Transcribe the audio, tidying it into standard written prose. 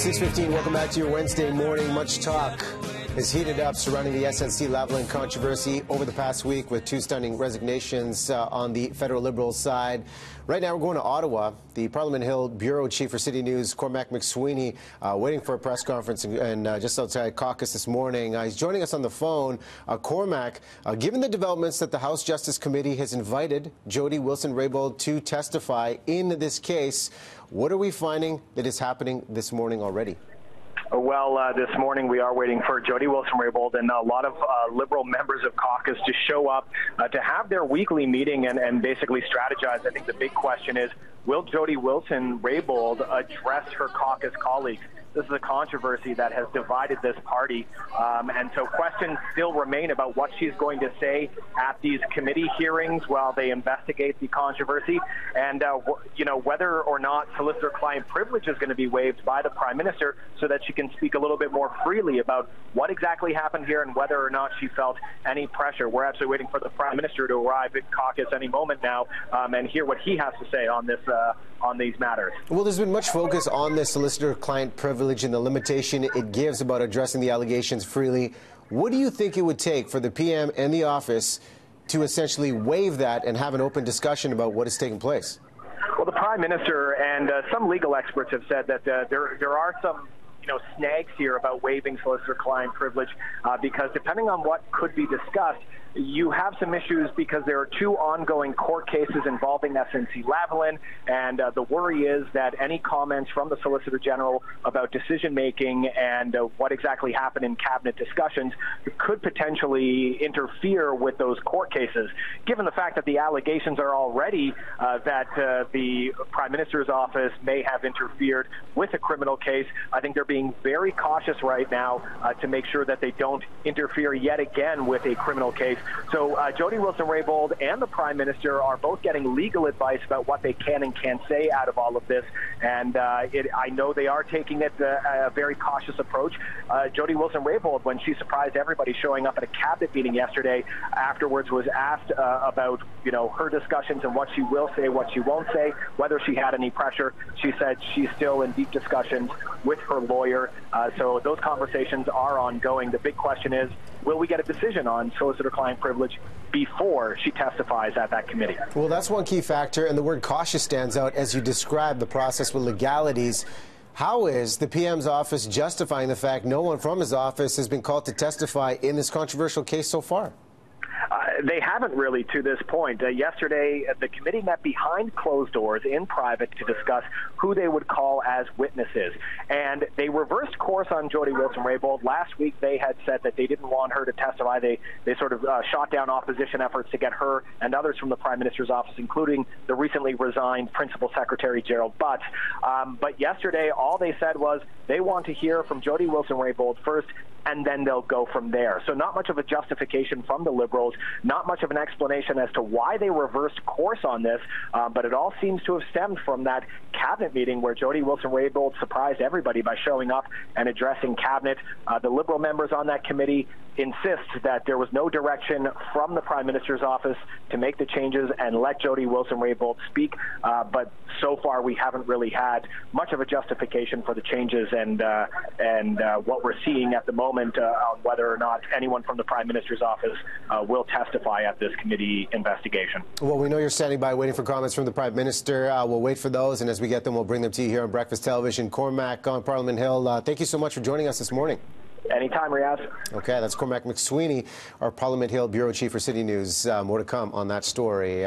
6:15, welcome back to your Wednesday morning. Much talk has heated up surrounding the SNC Lavalin controversy over the past week with two stunning resignations on the federal Liberals side. Right now we're going to Ottawa. The Parliament Hill Bureau Chief for City News, Cormac MacSweeney, waiting for a press conference and just outside caucus this morning. He's joining us on the phone. Cormac, given the developments that the House Justice Committee has invited Jody Wilson-Raybauld to testify in this case, what are we finding that is happening this morning already? Well, this morning we are waiting for Jody Wilson-Raybauld and a lot of Liberal members of caucus to show up to have their weekly meeting and basically strategize. I think the big question is, will Jody Wilson-Raybauld address her caucus colleagues? This is a controversy that has divided this party, and so questions still remain about what she's going to say at these committee hearings while they investigate the controversy, and whether or not solicitor-client privilege is going to be waived by the Prime Minister so that she can speak a little bit more freely about what exactly happened here and whether or not she felt any pressure. We're actually waiting for the Prime Minister to arrive at caucus any moment now and hear what he has to say on this on these matters. Well, there's been much focus on this solicitor-client privilege and the limitation it gives about addressing the allegations freely. What do you think it would take for the PM and the office to essentially waive that and have an open discussion about what is taking place? Well, the Prime Minister and some legal experts have said that there are some snags here about waiving solicitor-client privilege because depending on what could be discussed, you have some issues because there are two ongoing court cases involving SNC Lavalin, and the worry is that any comments from the Solicitor General about decision-making and what exactly happened in cabinet discussions could potentially interfere with those court cases. Given the fact that the allegations are already that the Prime Minister's office may have interfered with a criminal case, I think they're being very cautious right now to make sure that they don't interfere yet again with a criminal case. So Jody Wilson-Raybould and the Prime Minister are both getting legal advice about what they can and can't say out of all of this, and I know they are taking it a very cautious approach. Jody Wilson-Raybould, when she surprised everybody showing up at a cabinet meeting yesterday, afterwards was asked about her discussions and what she will say, what she won't say, whether she had any pressure. She said she's still in deep discussions with her lawyer, so those conversations are ongoing. The big question is, will we get a decision on solicitor-client privilege before she testifies at that committee? Well, that's one key factor, and the word cautious stands out as you describe the process with legalities. How is the PM's office justifying the fact no one from his office has been called to testify in this controversial case so far? They haven't really to this point. Yesterday, the committee met behind closed doors in private to discuss who they would call as witnesses. And they reversed course on Jody Wilson-Raybould. Last week, they had said that they didn't want her to testify. They sort of shot down opposition efforts to get her and others from the Prime Minister's office, including the recently resigned Principal Secretary Gerald Butts. But yesterday, all they said was they want to hear from Jody Wilson-Raybould first, and then they'll go from there. So not much of a justification from the Liberals, not much of an explanation as to why they reversed course on this, but it all seems to have stemmed from that cabinet meeting where Jody Wilson-Raybould surprised everybody by showing up and addressing cabinet. The Liberal members on that committee insist that there was no direction from the Prime Minister's office to make the changes and let Jody Wilson-Raybould speak, but so far we haven't really had much of a justification for the changes and what we're seeing at the moment on whether or not anyone from the Prime Minister's office will testify at this committee investigation. Well, we know you're standing by waiting for comments from the Prime Minister. We'll wait for those, and as we get them, we'll bring them to you here on Breakfast Television. Cormac on Parliament Hill, thank you so much for joining us this morning. Anytime, Riaz. Okay, that's Cormac MacSweeney, our Parliament Hill Bureau Chief for City News. More to come on that story.